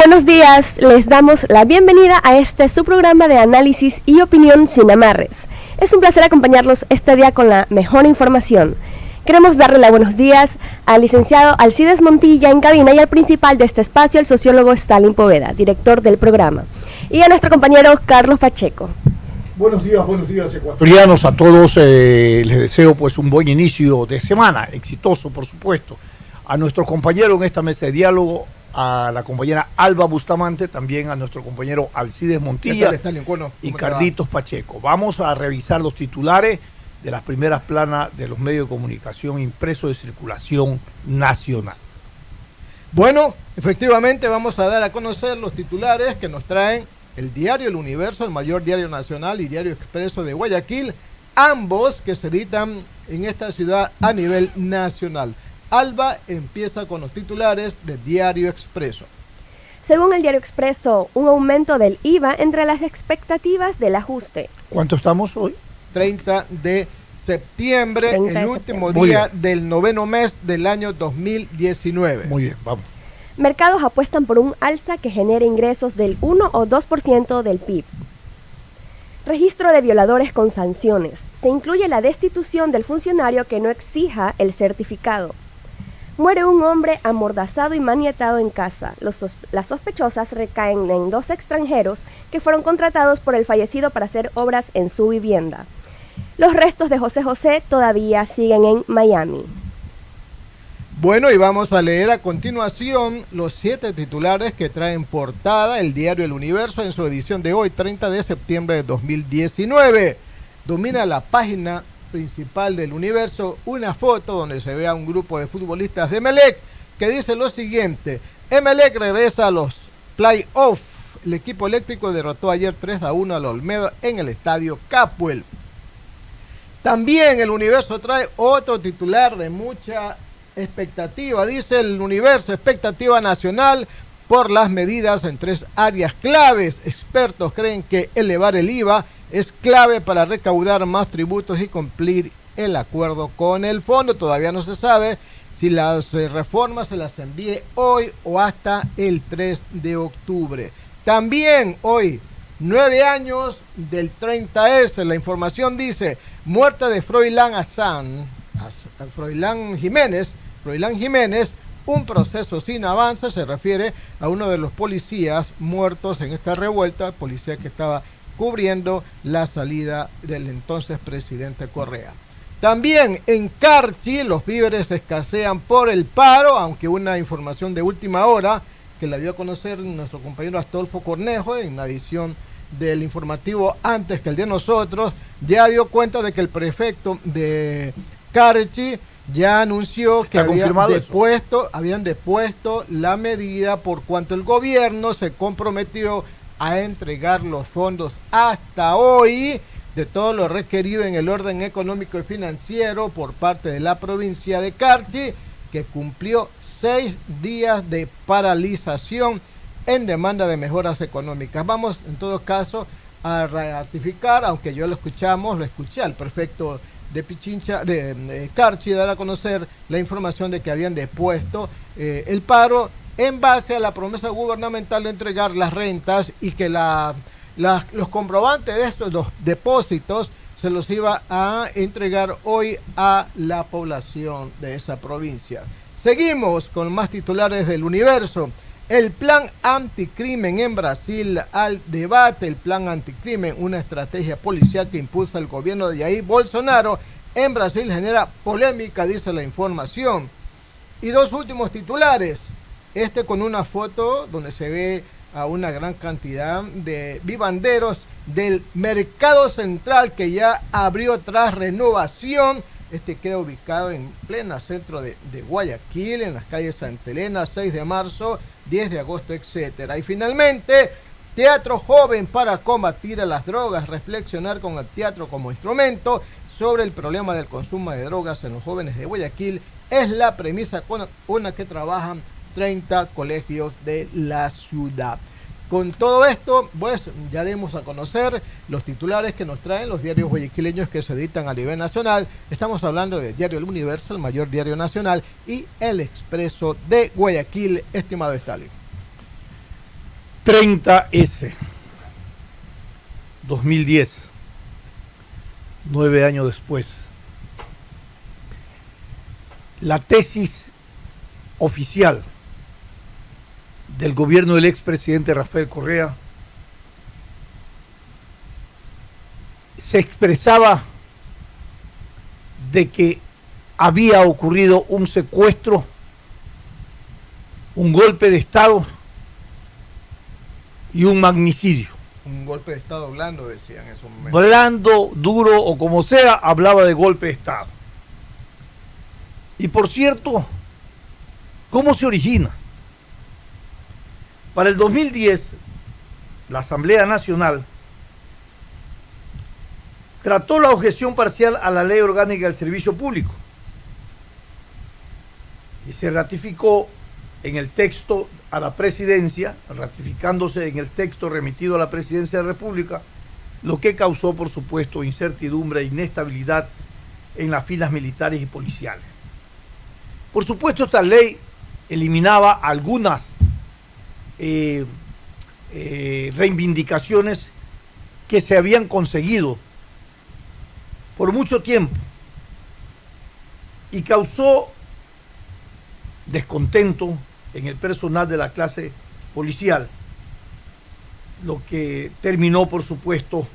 Buenos días, les damos la bienvenida a este su programa de análisis y opinión sin amarres. Es un placer acompañarlos este día con la mejor información. Queremos darle los buenos días al licenciado Alcides Montilla en cabina y al principal de este espacio, el sociólogo Stalin Poveda, director del programa, y a nuestro compañero Carlos Pacheco. Buenos días ecuatorianos a todos. Les deseo pues un buen inicio de semana, exitoso por supuesto. A nuestro compañero en esta mesa de diálogo, a la compañera Alba Bustamante, también a nuestro compañero Alcides Montilla y Carlitos Pacheco. Vamos a revisar los titulares de las primeras planas de los medios de comunicación impresos de circulación nacional. Bueno, efectivamente vamos a dar a conocer los titulares que nos traen el diario El Universo, el mayor diario nacional, y Diario Expreso de Guayaquil, ambos que se editan en esta ciudad a nivel nacional. Alba empieza con los titulares de Diario Expreso. Según el Diario Expreso, un aumento del IVA entre las expectativas del ajuste. ¿Cuánto estamos hoy? 30 de septiembre, el último día del noveno mes del año 2019. Muy bien, vamos. Mercados apuestan por un alza que genere ingresos del 1 o 2% del PIB. Registro de violadores con sanciones. Se incluye la destitución del funcionario que no exija el certificado. Muere un hombre amordazado y maniatado en casa. Las sospechosas recaen en 2 extranjeros que fueron contratados por el fallecido para hacer obras en su vivienda. Los restos de José José todavía siguen en Miami. Bueno, y vamos a leer a continuación los 7 titulares que traen portada el diario El Universo en su edición de hoy, 30 de septiembre de 2019. Domina la página principal del Universo una foto donde se ve a un grupo de futbolistas de Emelec que dice lo siguiente: Emelec regresa a los play-off. El equipo eléctrico derrotó ayer 3-1 al Olmedo en el estadio Capuel. También el Universo trae otro titular de mucha expectativa. Dice el Universo: expectativa nacional por las medidas en 3 áreas claves. Expertos creen que elevar el IVA es clave para recaudar más tributos y cumplir el acuerdo con el fondo. Todavía no se sabe si las reformas se las envíe hoy o hasta el 3 de octubre. También hoy, 9 años del 30S. La información dice: muerte de Froilán Jiménez, un proceso sin avance. Se refiere a uno de los policías muertos en esta revuelta, policía que estaba cubriendo la salida del entonces presidente Correa. También en Carchi los víveres escasean por el paro, aunque una información de última hora que la dio a conocer nuestro compañero Astolfo Cornejo en la edición del informativo antes que el de nosotros, ya dio cuenta de que el prefecto de Carchi ya anunció que habían depuesto la medida por cuanto el gobierno se comprometió a entregar los fondos hasta hoy de todo lo requerido en el orden económico y financiero por parte de la provincia de Carchi, que cumplió 6 días de paralización en demanda de mejoras económicas. Vamos en todo caso a ratificar, aunque yo lo escuché al prefecto de Pichincha, de Carchi, dar a conocer la información de que habían depuesto el paro en base a la promesa gubernamental de entregar las rentas y que los comprobantes de estos los depósitos se los iba a entregar hoy a la población de esa provincia. Seguimos con más titulares del Universo. El plan anticrimen en Brasil al debate. El plan anticrimen, una estrategia policial que impulsa el gobierno de Jair Bolsonaro en Brasil, genera polémica, dice la información. Y 2 últimos titulares. Este con una foto donde se ve a una gran cantidad de vivanderos del Mercado Central que ya abrió tras renovación. Este queda ubicado en plena centro de Guayaquil, en las calles Santa Elena, 6 de marzo, 10 de agosto, etcétera. Y finalmente, teatro joven para combatir a las drogas, reflexionar con el teatro como instrumento sobre el problema del consumo de drogas en los jóvenes de Guayaquil es la premisa con una que trabajan 30 colegios de la ciudad. Con todo esto, pues ya dimos a conocer los titulares que nos traen los diarios guayaquileños que se editan a nivel nacional. Estamos hablando del diario El Universo, el mayor diario nacional, y El Expreso de Guayaquil, estimado Stalin. 30S, 2010, 9 años después. La tesis oficial del gobierno del expresidente Rafael Correa se expresaba de que había ocurrido un secuestro, un golpe de Estado y un magnicidio. Un golpe de Estado blando, decían en esos momentos. Blando, duro o como sea, hablaba de golpe de Estado. Y por cierto, ¿cómo se origina? Para el 2010, la Asamblea Nacional trató la objeción parcial a la Ley Orgánica del Servicio Público y se ratificó en el texto a la presidencia, ratificándose en el texto remitido a la presidencia de la República, lo que causó, por supuesto, incertidumbre e inestabilidad en las filas militares y policiales. Por supuesto, esta ley eliminaba algunas reivindicaciones que se habían conseguido por mucho tiempo y causó descontento en el personal de la clase policial, lo que terminó, por supuesto,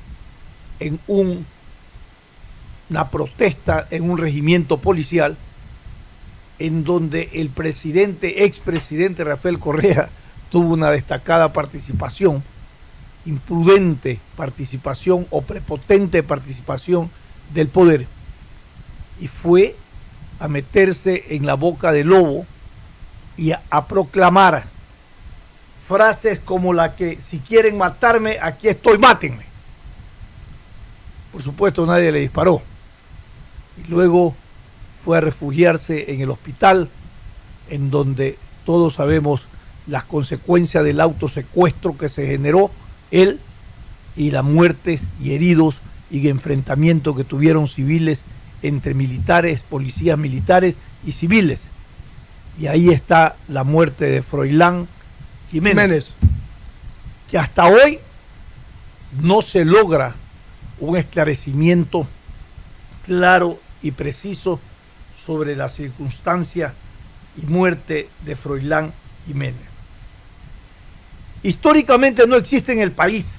en una protesta en un regimiento policial en donde el expresidente Rafael Correa tuvo una destacada participación, imprudente participación o prepotente participación del poder, y fue a meterse en la boca del lobo y a proclamar frases como la que: si quieren matarme, aquí estoy, mátenme. Por supuesto, nadie le disparó. Y luego fue a refugiarse en el hospital, en donde todos sabemos las consecuencias del autosecuestro que se generó él y las muertes y heridos y enfrentamientos que tuvieron civiles entre militares, policías militares y civiles. Y ahí está la muerte de Froilán Jiménez, que hasta hoy no se logra un esclarecimiento claro y preciso sobre la circunstancia y muerte de Froilán Jiménez. Históricamente no existe en el país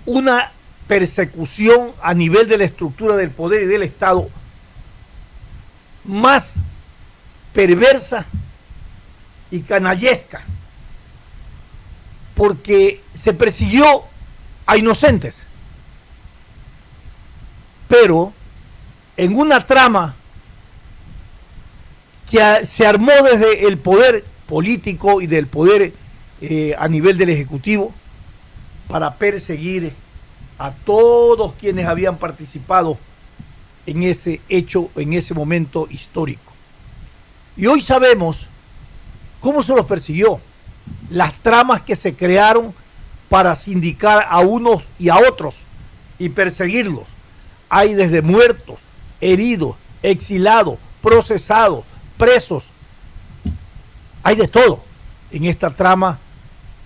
una persecución a nivel de la estructura del poder y del Estado más perversa y canallesca, porque se persiguió a inocentes, pero en una trama que se armó desde el poder político y del poder a nivel del Ejecutivo para perseguir a todos quienes habían participado en ese hecho, en ese momento histórico. Y hoy sabemos cómo se los persiguió, las tramas que se crearon para sindicar a unos y a otros y perseguirlos. Hay desde muertos, heridos, exilados, procesados, presos. Hay de todo en esta trama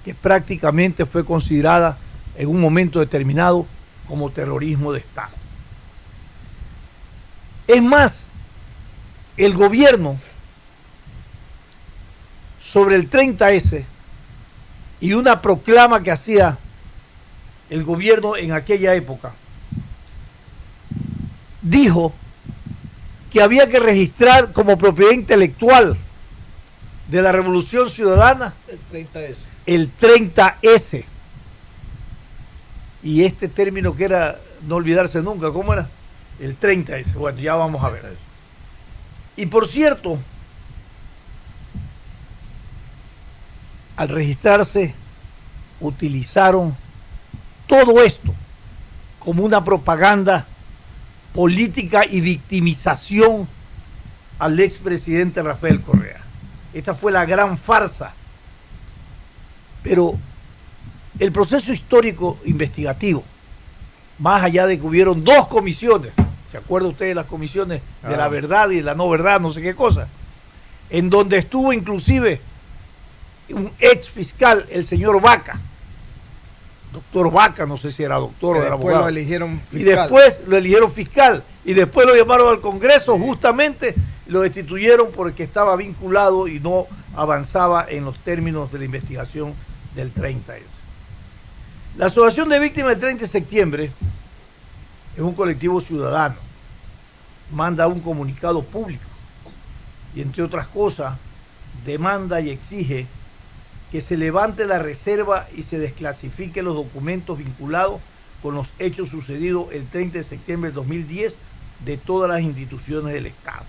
que prácticamente fue considerada en un momento determinado como terrorismo de Estado. Es más, el gobierno sobre el 30S y una proclama que hacía el gobierno en aquella época, dijo que había que registrar como propiedad intelectual de la Revolución Ciudadana el 30S. Y este término que era no olvidarse nunca, ¿cómo era? El 30S. Bueno, ya vamos a ver. Y por cierto, al registrarse, utilizaron todo esto como una propaganda política y victimización al expresidente Rafael Correa. Esta fue la gran farsa. Pero el proceso histórico investigativo, más allá de que hubieron dos comisiones, ¿se acuerdan ustedes de las comisiones de la verdad y de la no verdad, no sé qué cosa? En donde estuvo inclusive un ex fiscal, el señor Vaca, doctor Vaca, no sé si era doctor o era abogado. Lo eligieron fiscal. Y después lo eligieron fiscal. Y después lo llamaron al Congreso, justamente lo destituyeron porque estaba vinculado y no avanzaba en los términos de la investigación del 30S. La Asociación de Víctimas del 30 de septiembre es un colectivo ciudadano. Manda un comunicado público y, entre otras cosas, demanda y exige que se levante la reserva y se desclasifique los documentos vinculados con los hechos sucedidos el 30 de septiembre de 2010 de todas las instituciones del Estado.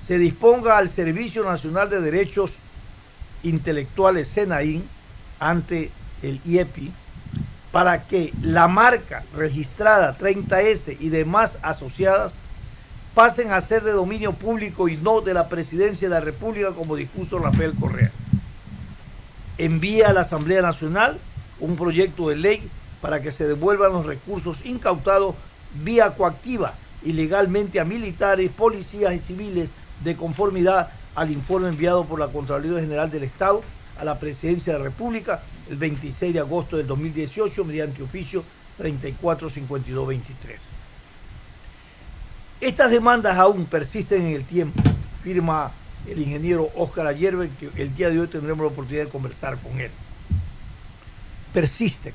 Se disponga al Servicio Nacional de Derechos Intelectuales SENAIN ante el IEPI para que la marca registrada 30S y demás asociadas pasen a ser de dominio público y no de la Presidencia de la República, como dispuso Rafael Correa. Envía a la Asamblea Nacional un proyecto de ley para que se devuelvan los recursos incautados vía coactiva ilegalmente a militares, policías y civiles de conformidad al informe enviado por la Contraloría General del Estado a la Presidencia de la República el 26 de agosto del 2018 mediante oficio 3452-23. Estas demandas aún persisten en el tiempo, firma el ingeniero Óscar Ayerbe, que el día de hoy tendremos la oportunidad de conversar con él. Persisten,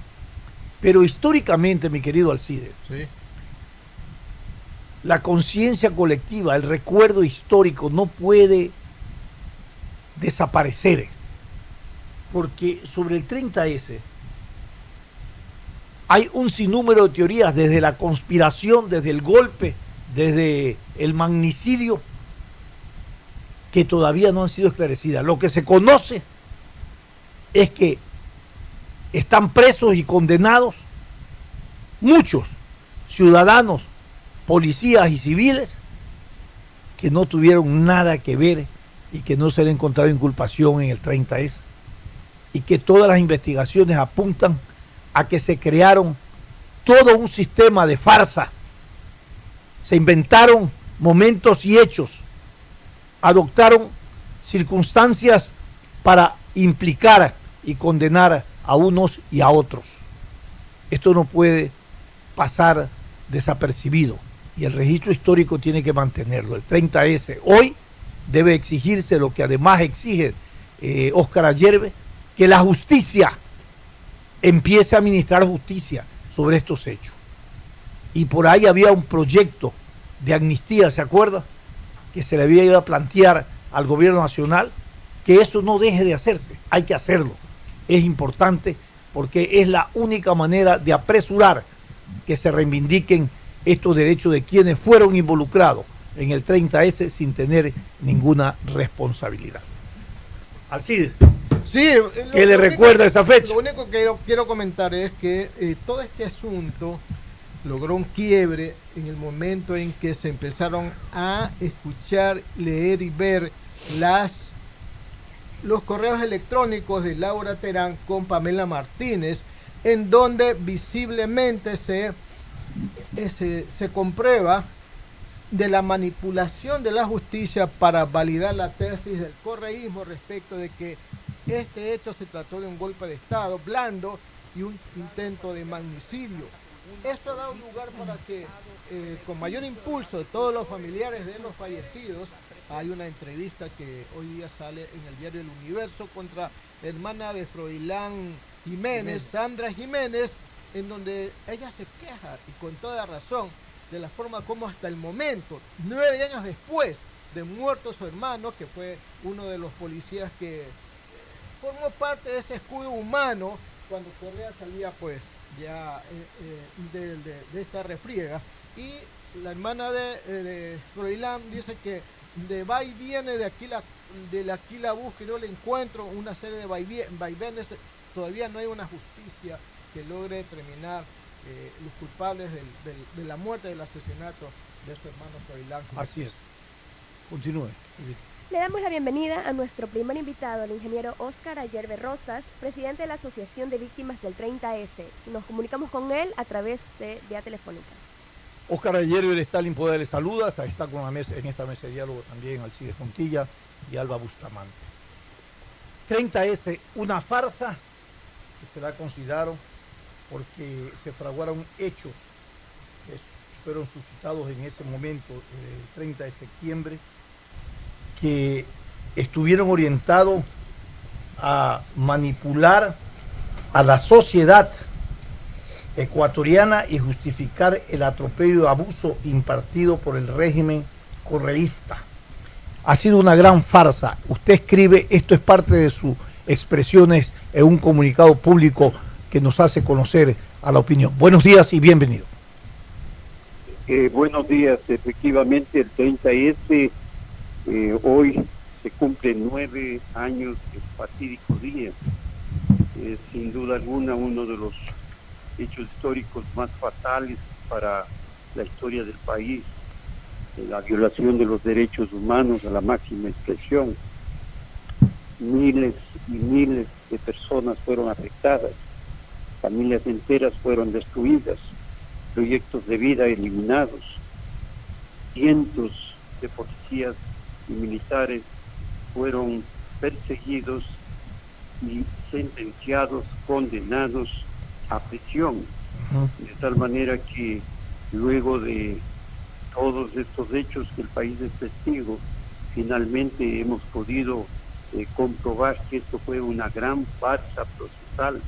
pero históricamente, mi querido Alcides, sí, la conciencia colectiva, el recuerdo histórico no puede desaparecer, porque sobre el 30S hay un sinnúmero de teorías, desde la conspiración, desde el golpe, desde el magnicidio, que todavía no han sido esclarecidas. Lo que se conoce es que están presos y condenados muchos ciudadanos, policías y civiles que no tuvieron nada que ver y que no se le ha encontrado inculpación en el 30S, y que todas las investigaciones apuntan a que se crearon todo un sistema de farsa. Se inventaron momentos y hechos, adoptaron circunstancias para implicar y condenar a unos y a otros. Esto no puede pasar desapercibido y el registro histórico tiene que mantenerlo. El 30S hoy debe exigirse lo que además exige Óscar Ayerbe, que la justicia empiece a administrar justicia sobre estos hechos. Y por ahí había un proyecto de amnistía, ¿se acuerda?, que se le había ido a plantear al gobierno nacional, que eso no deje de hacerse, hay que hacerlo. Es importante porque es la única manera de apresurar que se reivindiquen estos derechos de quienes fueron involucrados en el 30S sin tener ninguna responsabilidad. Alcides, sí, ¿qué le recuerda esa fecha? Lo único que quiero comentar es que todo este asunto logró un quiebre en el momento en que se empezaron a escuchar, leer y ver los correos electrónicos de Laura Terán con Pamela Martínez, en donde visiblemente se comprueba de la manipulación de la justicia para validar la tesis del correísmo respecto de que este hecho se trató de un golpe de Estado blando y un intento de magnicidio. Esto ha dado lugar para que, con mayor impulso de todos los familiares de los fallecidos, hay una entrevista que hoy día sale en el diario El Universo contra la hermana de Froilán Jiménez, Sandra Jiménez, en donde ella se queja, y con toda razón, de la forma como hasta el momento, 9 años después de muerto su hermano, que fue uno de los policías que formó parte de ese escudo humano cuando Correa salía pues ya de esta refriega, y la hermana de Froilán dice que de va y viene de aquí la busca y no le encuentro, una serie de vaivenes, todavía no hay una justicia que logre determinar los culpables de la muerte, del asesinato de su hermano Froilán. Así es. Continúe. Le damos la bienvenida a nuestro primer invitado, el ingeniero Óscar Ayerbe Rosas, presidente de la Asociación de Víctimas del 30S. Nos comunicamos con él a través de vía telefónica. Óscar Ayerbe, Stalin Poder le saluda, está con la mesa, en esta mesa de diálogo también Alcides Montilla y Alba Bustamante. 30S, una farsa que se la consideraron porque se fraguaron hechos que fueron suscitados en ese momento, el 30 de septiembre, que estuvieron orientados a manipular a la sociedad ecuatoriana y justificar el atropello y abuso impartido por el régimen correísta. Ha sido una gran farsa. Usted escribe, esto es parte de sus expresiones en un comunicado público que nos hace conocer a la opinión. Buenos días y bienvenido. Buenos días. Efectivamente, el 30S, hoy se cumplen 9 años del fatídico día. Sin duda alguna, uno de los hechos históricos más fatales para la historia del país, la violación de los derechos humanos a la máxima expresión. Miles y miles de personas fueron afectadas, familias enteras fueron destruidas, proyectos de vida eliminados, cientos de policías y militares fueron perseguidos y sentenciados, condenados a prisión, de tal manera que luego de todos estos hechos que el país es testigo, finalmente hemos podido comprobar que esto fue una gran farsa procesal,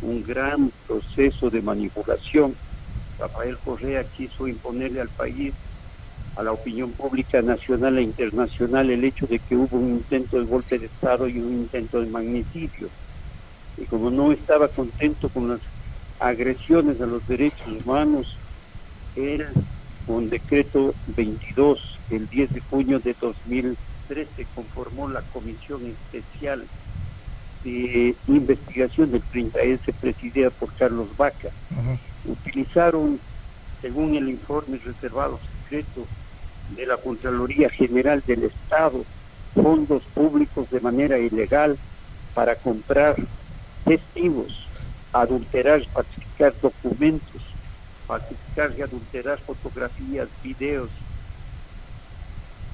un gran proceso de manipulación. Rafael Correa quiso imponerle al país, a la opinión pública nacional e internacional, el hecho de que hubo un intento de golpe de Estado y un intento de magnicidio. Y como no estaba contento con las agresiones a los derechos humanos, él, con decreto 22, el 10 de junio de 2013, conformó la Comisión Especial de Investigación del 30S, presidida por Carlos Vaca. Utilizaron, según el informe reservado secreto de la Contraloría General del Estado, fondos públicos de manera ilegal para comprar testigos, adulterar, falsificar documentos, falsificar y adulterar fotografías, videos.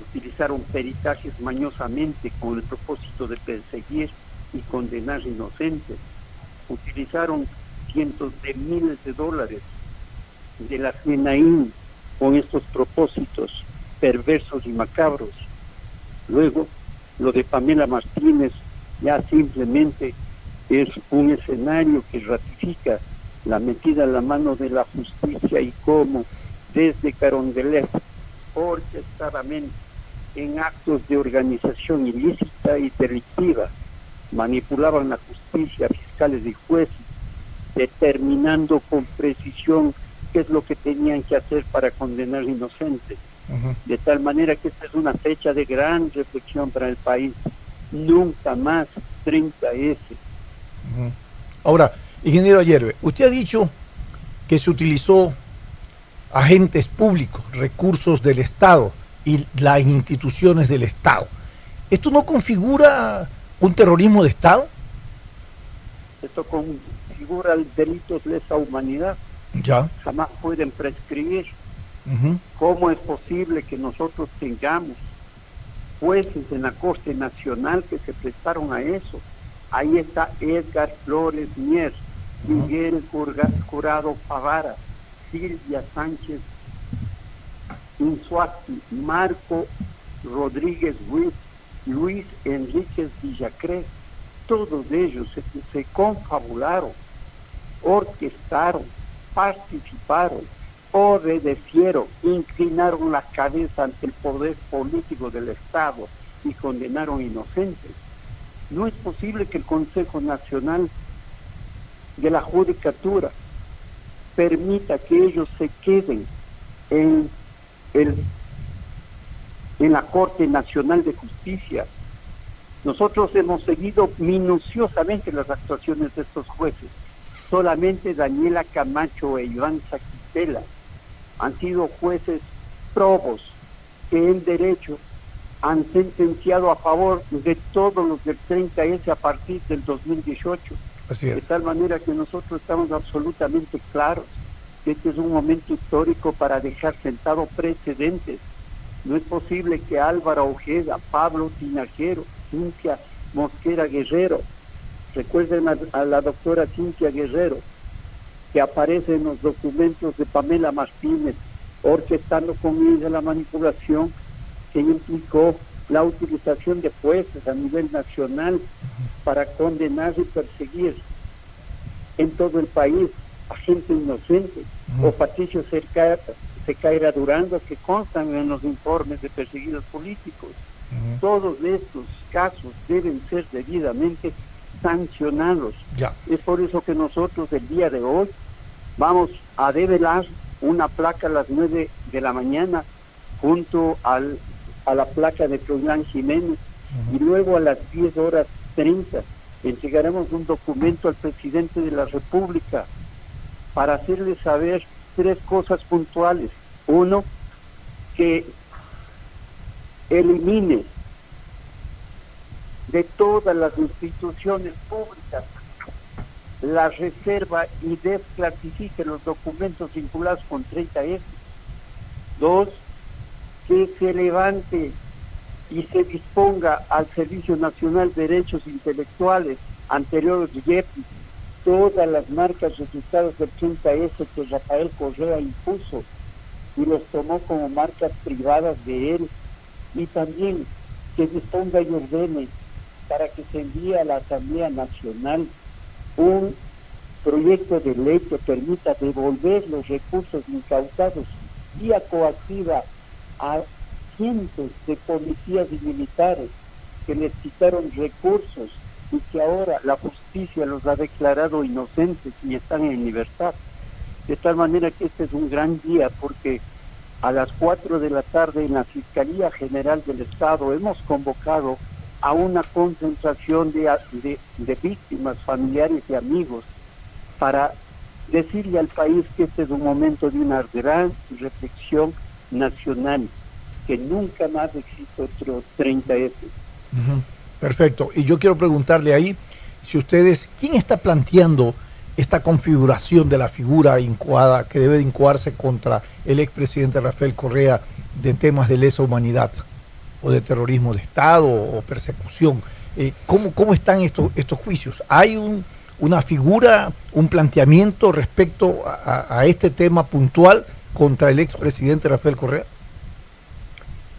Utilizaron peritajes mañosamente con el propósito de perseguir y condenar inocentes. Utilizaron cientos de miles de dólares de la CNAIN con estos propósitos perversos y macabros. Luego, lo de Pamela Martínez ya simplemente es un escenario que ratifica la metida en la mano de la justicia y cómo desde Carondelet, orquestadamente, en actos de organización ilícita y delictiva, manipulaban la justicia, fiscales y jueces, determinando con precisión qué es lo que tenían que hacer para condenar inocentes. De tal manera que esta es una fecha de gran reflexión para el país. Nunca más 30S. Ahora, ingeniero Ayerbe, usted ha dicho que se utilizó agentes públicos, recursos del Estado y las instituciones del Estado. ¿Esto no configura un terrorismo de Estado? Esto configura el delito de lesa humanidad. Ya. Jamás pueden prescribir. ¿Cómo es posible que nosotros tengamos jueces en la Corte Nacional que se prestaron a eso? Ahí está Edgar Flores Mier, Miguel Jurado Favara, Silvia Sánchez Insuati, Marco Rodríguez Ruiz, Luis Enríquez Villacrés. Todos ellos se confabularon, orquestaron, participaron, obedecieron, inclinaron la cabeza ante el poder político del Estado y condenaron inocentes. No es posible que el Consejo Nacional de la Judicatura permita que ellos se queden en la Corte Nacional de Justicia. Nosotros hemos seguido minuciosamente las actuaciones de estos jueces. Solamente Daniela Camacho e Iván Saquitela han sido jueces probos que en derecho han sentenciado a favor de todos los del 30S a partir del 2018. Así es. De tal manera que nosotros estamos absolutamente claros que este es un momento histórico para dejar sentado precedentes. No es posible que Álvaro Ojeda, Pablo Tinajero, Cintia Mosquera Guerrero. Recuerden a la doctora Cintia Guerrero, que aparece en los documentos de Pamela Martínez, orquestando con ella la manipulación que implicó la utilización de jueces a nivel nacional para condenar y perseguir en todo el país a gente inocente, o Patricio Secaira Durango, que constan en los informes de perseguidos políticos. Todos estos casos deben ser debidamente sancionados. Ya. Es por eso que nosotros el día de hoy vamos a develar una placa a las 9 de la mañana junto a la placa de Froilán Jiménez, y luego a las 10:30 entregaremos un documento al presidente de la República para hacerle saber 3 cosas puntuales. Uno, que elimine de todas las instituciones públicas la reserva y desclasifique los documentos vinculados con 30F. 2, que se levante y se disponga al Servicio Nacional de Derechos Intelectuales, anterior JEPI, todas las marcas registradas del 30F que Rafael Correa impuso y los tomó como marcas privadas de él, y también que disponga y ordene para que se envíe a la Asamblea Nacional un proyecto de ley que permita devolver los recursos incautados vía coactiva a cientos de policías y militares que les quitaron recursos y que ahora la justicia los ha declarado inocentes y están en libertad. De tal manera que este es un gran día, porque a las 4 de la tarde en la Fiscalía General del Estado hemos convocado a una concentración de víctimas, familiares y amigos, para decirle al país que este es un momento de una gran reflexión nacional, que nunca más existe otro 30F. Perfecto. Y yo quiero preguntarle ahí, si ustedes, ¿quién está planteando esta configuración de la figura incoada que debe de incoarse contra el expresidente Rafael Correa de temas de lesa humanidad o de terrorismo de Estado o persecución? ¿Cómo están estos juicios? ¿Hay una figura, un planteamiento respecto a este tema puntual contra el expresidente Rafael Correa?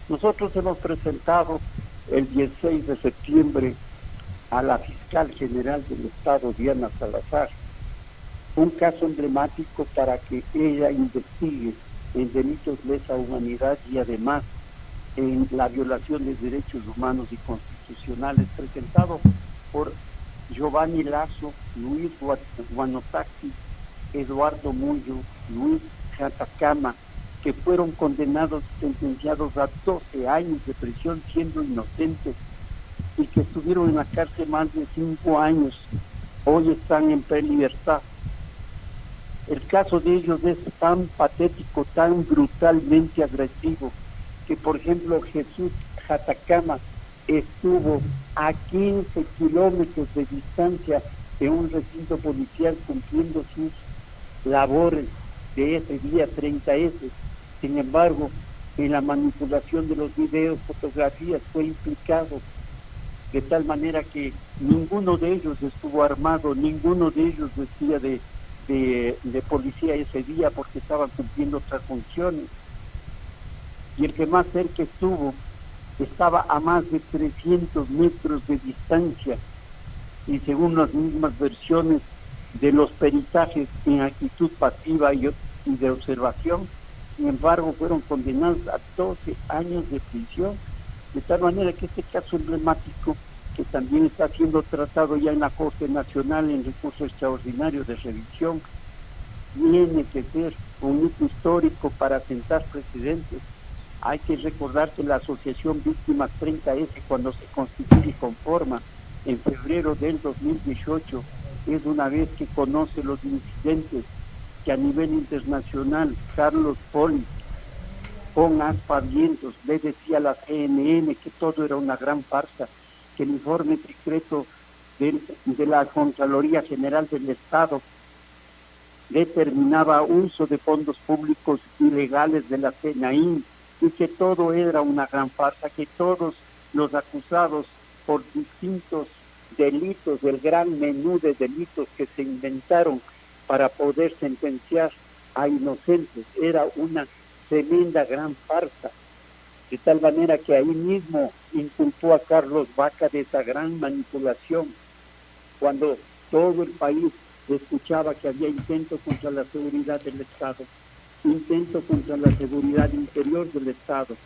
Nosotros hemos presentado el 16 de septiembre a la fiscal general del Estado, Diana Salazar, un caso emblemático para que ella investigue en delitos de lesa humanidad y además en la violación de derechos humanos y constitucionales, presentado por Giovanni Lazo, Luis Guanotaxi, Eduardo Mullo, Luis Jatacama, que fueron condenados, sentenciados a 12 años de prisión siendo inocentes y que estuvieron en la cárcel más de 5 años. Hoy están en prelibertad. El caso de ellos es tan patético, tan brutalmente agresivo, que por ejemplo Jesús Jatacama estuvo a 15 kilómetros de distancia de un recinto policial cumpliendo sus labores de ese día 30F. Sin embargo, en la manipulación de los videos, fotografías, fue implicado, de tal manera que ninguno de ellos estuvo armado, ninguno de ellos vestía de policía ese día porque estaban cumpliendo otras funciones. Y el que más cerca estuvo estaba a más de 300 metros de distancia, y según las mismas versiones de los peritajes en actitud pasiva y de observación, sin embargo fueron condenados a 12 años de prisión, de tal manera que este caso emblemático, que también está siendo tratado ya en la Corte Nacional en recurso extraordinario de revisión, tiene que ser un hito histórico para sentar precedentes. Hay que recordar que la Asociación Víctimas 30F, cuando se constituye y conforma en febrero del 2018, es una vez que conoce los incidentes que a nivel internacional Carlos Poli, con aspavientos, le decía a la CNN que todo era una gran farsa, que el informe secreto de la Contraloría General del Estado determinaba uso de fondos públicos ilegales de la CNAIN, y que todo era una gran farsa, que todos los acusados por distintos delitos, del gran menú de delitos que se inventaron para poder sentenciar a inocentes. Era una tremenda gran farsa, de tal manera que ahí mismo inculpó a Carlos Vaca de esa gran manipulación, cuando todo el país escuchaba que había intentos contra la seguridad del Estado, intento contra la seguridad interior del Estado,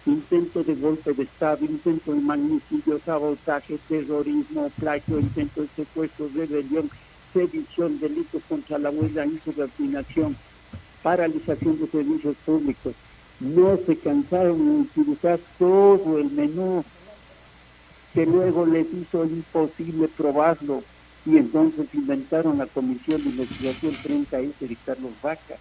intento de golpe de Estado, intento de magnicidio, sabotaje, terrorismo, plagio, intento de secuestro, rebelión, sedición, delitos contra la huelga, insubordinación, paralización de servicios públicos. No se cansaron de utilizar todo el menú que luego les hizo imposible probarlo, y entonces inventaron la Comisión de Investigación 30S de Carlos Vaca.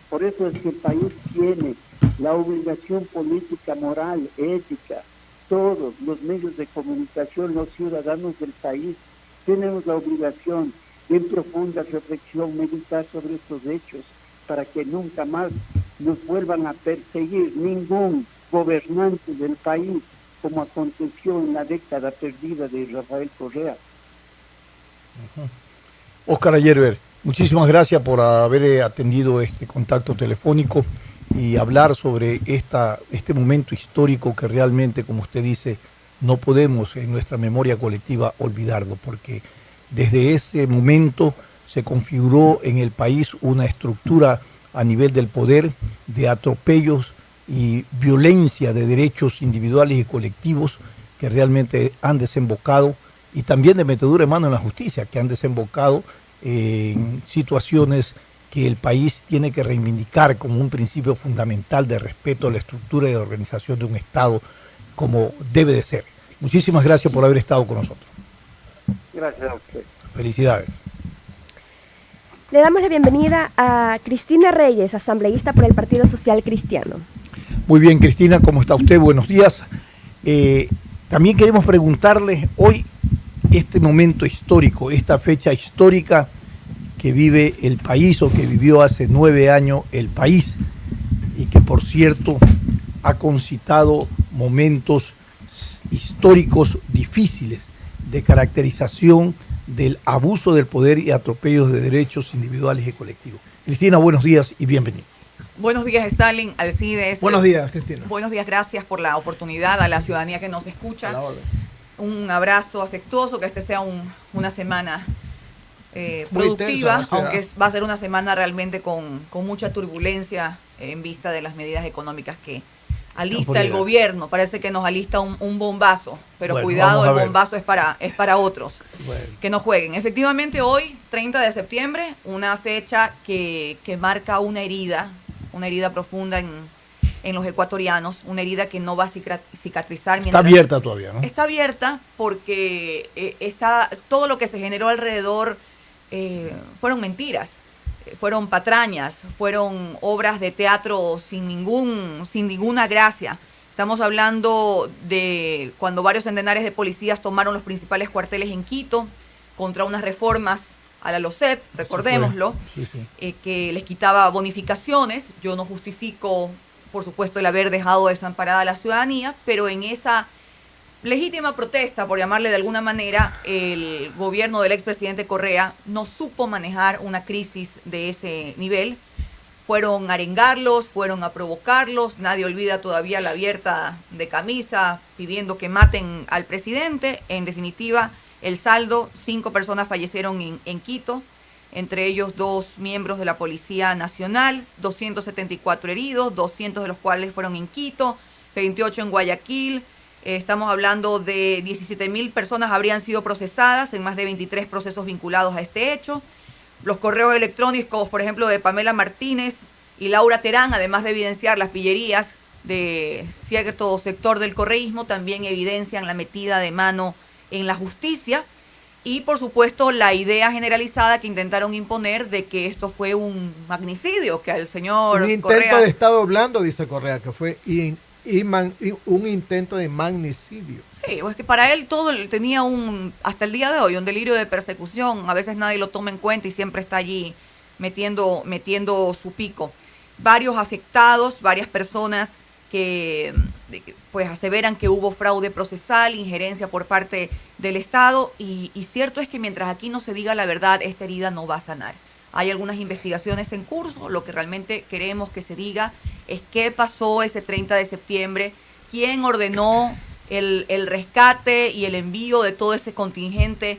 Por eso es que el país tiene la obligación política, moral, ética, todos los medios de comunicación, los ciudadanos del país, tenemos la obligación de en profunda reflexión meditar sobre estos hechos para que nunca más nos vuelvan a perseguir ningún gobernante del país, como aconteció en la década perdida de Rafael Correa. Óscar Ayerber, muchísimas gracias por haber atendido este contacto telefónico y hablar sobre este momento histórico que realmente, como usted dice, no podemos en nuestra memoria colectiva olvidarlo, porque desde ese momento se configuró en el país una estructura a nivel del poder de atropellos y violencia de derechos individuales y colectivos que realmente han desembocado, y también de metedura de mano en la justicia, que han desembocado en situaciones que el país tiene que reivindicar como un principio fundamental de respeto a la estructura y de organización de un Estado como debe de ser. Muchísimas gracias por haber estado con nosotros. Gracias a usted. Felicidades. Le damos la bienvenida a Cristina Reyes, asambleísta por el Partido Social Cristiano. Muy bien, Cristina, ¿cómo está usted? Buenos días. También queremos preguntarle hoy este momento histórico, esta fecha histórica que vive el país o que vivió hace 9 años el país y que, por cierto, ha concitado momentos históricos difíciles de caracterización del abuso del poder y atropellos de derechos individuales y colectivos. Cristina, buenos días y bienvenida. Buenos días, Stalin, Alcides. Buenos días, Cristina. Buenos días, gracias por la oportunidad a la ciudadanía que nos escucha. A la orden. Un abrazo afectuoso, que este sea una semana Muy productiva, intensa, aunque va a ser una semana realmente con mucha turbulencia en vista de las medidas económicas que alista el gobierno. Parece que nos alista un bombazo, pero bueno, cuidado, el bombazo es para otros. Bueno. Que no jueguen. Efectivamente, hoy, 30 de septiembre, una fecha que marca una herida profunda en los ecuatorianos, una herida que no va a cicatrizar. Está abierta todavía, ¿no? Está abierta porque todo lo que se generó alrededor fueron mentiras, fueron patrañas, fueron obras de teatro sin ninguna gracia. Estamos hablando de cuando varios centenares de policías tomaron los principales cuarteles en Quito contra unas reformas a la LOCEP, recordémoslo, sí. Que les quitaba bonificaciones. Yo no justifico, por supuesto, el haber dejado desamparada a la ciudadanía, pero en esa legítima protesta, por llamarle de alguna manera, el gobierno del expresidente Correa no supo manejar una crisis de ese nivel. Fueron a arengarlos, fueron a provocarlos. Nadie olvida todavía la abierta de camisa pidiendo que maten al presidente. En definitiva, el saldo, 5 personas fallecieron en Quito, entre ellos 2 miembros de la Policía Nacional, 274 heridos, 200 de los cuales fueron en Quito, 28 en Guayaquil. Estamos hablando de 17.000 personas habrían sido procesadas en más de 23 procesos vinculados a este hecho. Los correos electrónicos, por ejemplo, de Pamela Martínez y Laura Terán, además de evidenciar las pillerías de cierto sector del correísmo, también evidencian la metida de mano en la justicia y, por supuesto, la idea generalizada que intentaron imponer de que esto fue un magnicidio, que al señor un intento Correa... de Estado blando, dice Correa, que fue un intento de magnicidio. Sí, es que para él todo tenía hasta el día de hoy, un delirio de persecución. A veces nadie lo toma en cuenta y siempre está allí metiendo su pico. Varios afectados, varias personas pues aseveran que hubo fraude procesal, injerencia por parte del Estado, y cierto es que mientras aquí no se diga la verdad, esta herida no va a sanar. Hay algunas investigaciones en curso, lo que realmente queremos que se diga es qué pasó ese 30 de septiembre, quién ordenó el rescate y el envío de todo ese contingente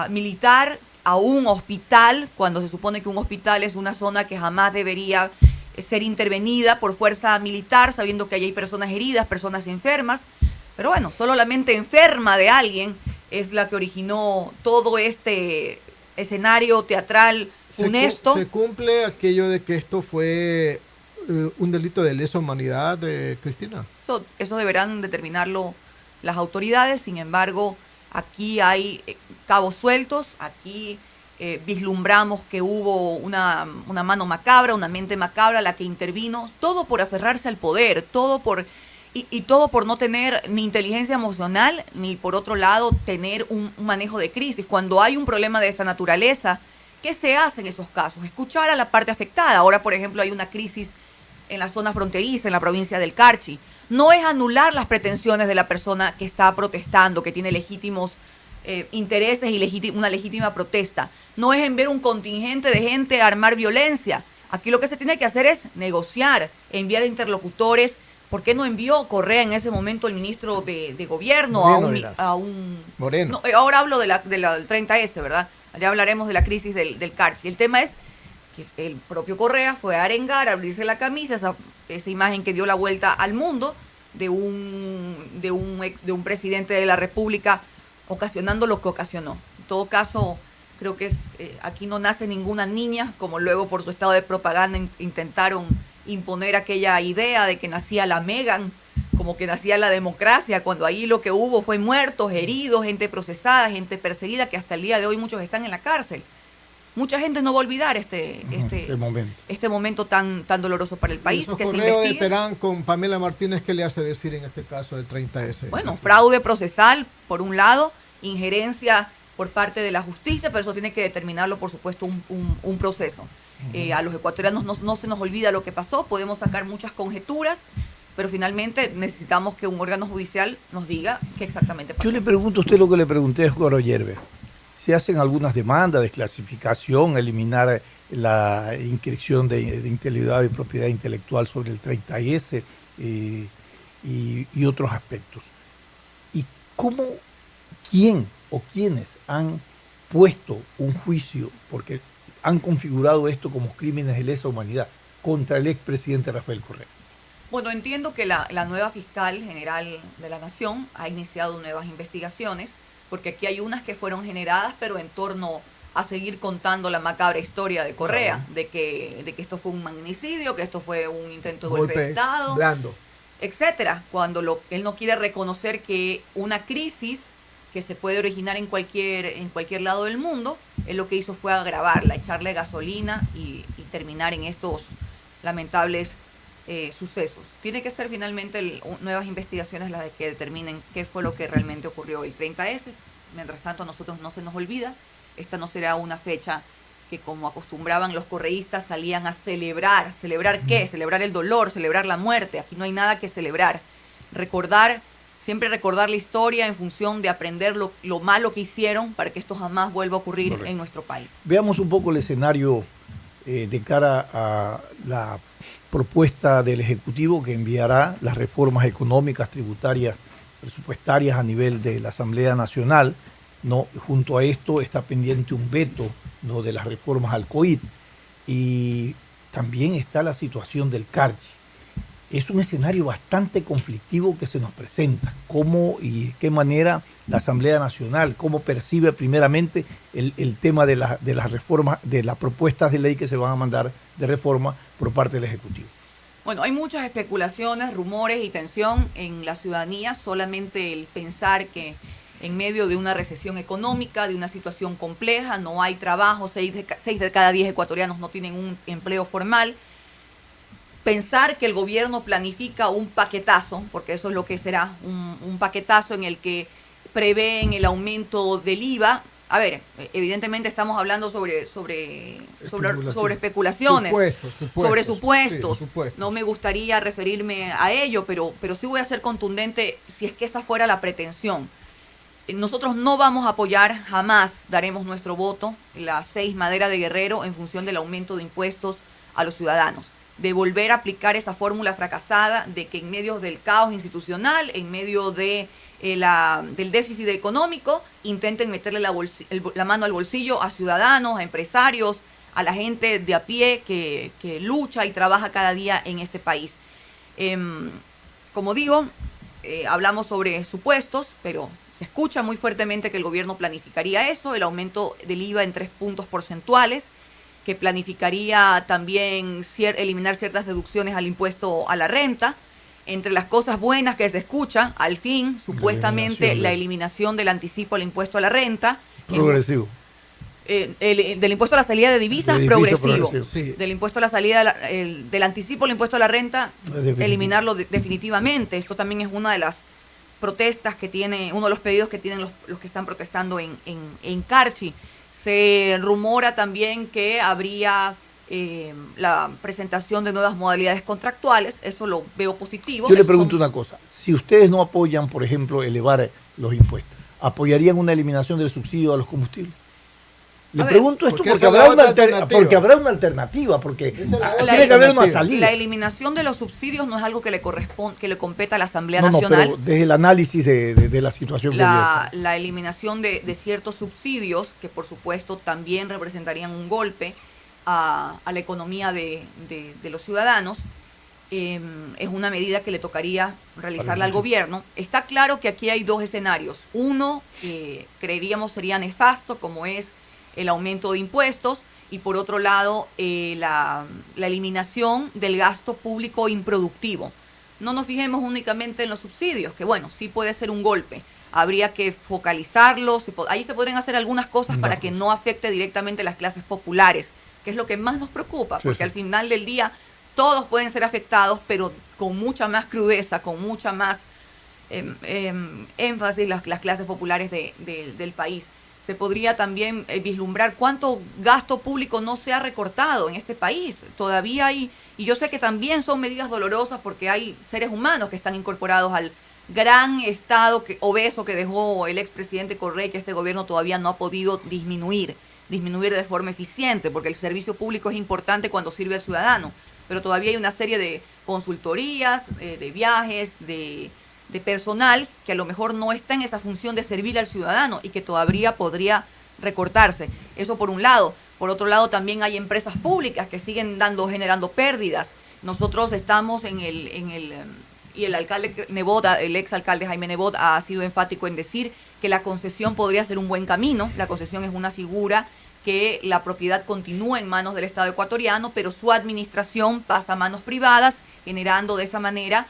militar a un hospital, cuando se supone que un hospital es una zona que jamás debería ser intervenida por fuerza militar, sabiendo que allí hay personas heridas, personas enfermas. Pero bueno, solo la mente enferma de alguien es la que originó todo este escenario teatral funesto. ¿Se cumple aquello de que esto fue un delito de lesa humanidad, Cristina? Eso deberán determinarlo las autoridades. Sin embargo, aquí hay cabos sueltos, aquí vislumbramos que hubo una mano macabra, una mente macabra la que intervino, todo por aferrarse al poder, todo por no tener ni inteligencia emocional, ni por otro lado tener un manejo de crisis. Cuando hay un problema de esta naturaleza, ¿qué se hace en esos casos? Escuchar a la parte afectada. Ahora, por ejemplo, hay una crisis en la zona fronteriza, en la provincia del Carchi. No es anular las pretensiones de la persona que está protestando, que tiene legítimos intereses y una legítima protesta. No es enviar un contingente de gente a armar violencia. Aquí lo que se tiene que hacer es negociar, enviar interlocutores. ¿Por qué no envió Correa en ese momento el ministro de gobierno a un Moreno? No, ahora hablo del 30S, ¿verdad? Ya hablaremos de la crisis del Carchi. El tema es que el propio Correa fue a arengar, a abrirse la camisa, esa imagen que dio la vuelta al mundo de un presidente de la República ocasionando lo que ocasionó. En todo caso, creo que aquí no nace ninguna niña, como luego por su estado de propaganda intentaron imponer aquella idea de que nacía la Megan, como que nacía la democracia, cuando ahí lo que hubo fue muertos, heridos, gente procesada, gente perseguida, que hasta el día de hoy muchos están en la cárcel. Mucha gente no va a olvidar este momento tan doloroso para el país. Esos que se correos investigue. de Terán con Pamela Martínez, ¿qué le hace decir en este caso del 30S? Bueno, fraude procesal, por un lado, injerencia por parte de la justicia, pero eso tiene que determinarlo, por supuesto, un proceso. A los ecuatorianos no se nos olvida lo que pasó, podemos sacar muchas conjeturas, pero finalmente necesitamos que un órgano judicial nos diga qué exactamente pasó. Yo le pregunto a usted lo que le pregunté a Oscar Yerbe. ¿Se hacen algunas demandas, desclasificación, eliminar la inscripción de integridad y propiedad intelectual sobre el 30S y otros aspectos? ¿Y quién o quiénes han puesto un juicio, porque han configurado esto como crímenes de lesa humanidad, contra el expresidente Rafael Correa? Bueno, entiendo que la nueva fiscal general de la Nación ha iniciado nuevas investigaciones, porque aquí hay unas que fueron generadas, pero en torno a seguir contando la macabra historia de Correa, Claro. de que esto fue un magnicidio, que esto fue un intento de golpe de Estado, blando. etcétera, cuando él no quiere reconocer que una crisis que se puede originar en cualquier lado del mundo, él lo que hizo fue agravarla, echarle gasolina y terminar en estos lamentables sucesos. Tiene que ser finalmente nuevas investigaciones las que determinen qué fue lo que realmente ocurrió el 30S. Mientras tanto, a nosotros no se nos olvida, esta no será una fecha que, como acostumbraban los correístas, salían a celebrar. ¿Celebrar qué? Celebrar el dolor, celebrar la muerte. Aquí no hay nada que celebrar. Siempre recordar la historia en función de aprender lo malo que hicieron para que esto jamás vuelva a ocurrir Correcto. en nuestro país. Veamos un poco el escenario de cara a la propuesta del Ejecutivo que enviará las reformas económicas, tributarias, presupuestarias a nivel de la Asamblea Nacional. ¿No? Junto a esto está pendiente un veto, ¿no?, de las reformas al COIT, y también está la situación del Carchi. Es un escenario bastante conflictivo que se nos presenta. ¿Cómo y de qué manera la Asamblea Nacional, cómo percibe primeramente el tema de las reformas, de las propuestas de ley que se van a mandar de reforma por parte del Ejecutivo? Bueno, hay muchas especulaciones, rumores y tensión en la ciudadanía. Solamente el pensar que en medio de una recesión económica, de una situación compleja, no hay trabajo, 6 de cada 10 ecuatorianos no tienen un empleo formal. Pensar que el gobierno planifica un paquetazo, porque eso es lo que será, un paquetazo en el que prevén el aumento del IVA A ver, evidentemente estamos hablando sobre especulaciones, sobre supuestos. Sí, supuestos. No me gustaría referirme a ello, pero sí voy a ser contundente si es que esa fuera la pretensión. Nosotros no vamos a apoyar, jamás daremos nuestro voto, la 6 Madera de Guerrero, en función del aumento de impuestos a los ciudadanos. De volver a aplicar esa fórmula fracasada de que en medio del caos institucional, en medio de del déficit económico, intenten meterle la mano al bolsillo a ciudadanos, a empresarios, a la gente de a pie que lucha y trabaja cada día en este país. Como digo, hablamos sobre supuestos, pero se escucha muy fuertemente que el gobierno planificaría eso, el aumento del IVA en 3 puntos porcentuales, que planificaría también eliminar ciertas deducciones al impuesto a la renta. Entre las cosas buenas que se escucha, al fin, supuestamente, la eliminación del anticipo al impuesto a la renta. Progresivo. Del impuesto a la salida de divisas, progresivo. Sí. Del impuesto a la salida, del anticipo al impuesto a la renta, eliminarlo definitivamente. Esto también es una de las protestas que tiene, uno de los pedidos que tienen los que están protestando en Carchi. Se rumora también que habría la presentación de nuevas modalidades contractuales. Eso lo veo positivo. Yo le pregunto una cosa. Si ustedes no apoyan, por ejemplo, elevar los impuestos, ¿apoyarían una eliminación del subsidio a los combustibles? Le pregunto esto porque habrá una alternativa, porque tiene que haber una salida. La eliminación de los subsidios no es algo que le corresponde, que le competa a la Asamblea No, Nacional. pero desde el análisis de la situación la eliminación de ciertos subsidios, que por supuesto también representarían un golpe a la economía de los ciudadanos, es una medida que le tocaría realizarla al gobierno. Está claro que aquí hay dos escenarios. Uno, creeríamos sería nefasto, como es el aumento de impuestos, y por otro lado, la eliminación del gasto público improductivo. No nos fijemos únicamente en los subsidios, que bueno, sí puede ser un golpe. Habría que focalizarlos, ahí se podrían hacer algunas cosas para que no afecte directamente a las clases populares, que es lo que más nos preocupa, porque al final del día todos pueden ser afectados, pero con mucha más crudeza, con mucha más énfasis las clases populares del país. Se podría también vislumbrar cuánto gasto público no se ha recortado en este país. Todavía hay, y yo sé que también son medidas dolorosas porque hay seres humanos que están incorporados al gran estado obeso que dejó el expresidente Correa, que este gobierno todavía no ha podido disminuir de forma eficiente, porque el servicio público es importante cuando sirve al ciudadano, pero todavía hay una serie de consultorías, de viajes, de personal que a lo mejor no está en esa función de servir al ciudadano y que todavía podría recortarse. Eso por un lado. Por otro lado, también hay empresas públicas que siguen generando pérdidas. Nosotros estamos y el alcalde Nebot, el exalcalde Jaime Nebot, ha sido enfático en decir que la concesión podría ser un buen camino. La concesión es una figura que la propiedad continúa en manos del Estado ecuatoriano, pero su administración pasa a manos privadas, generando de esa manera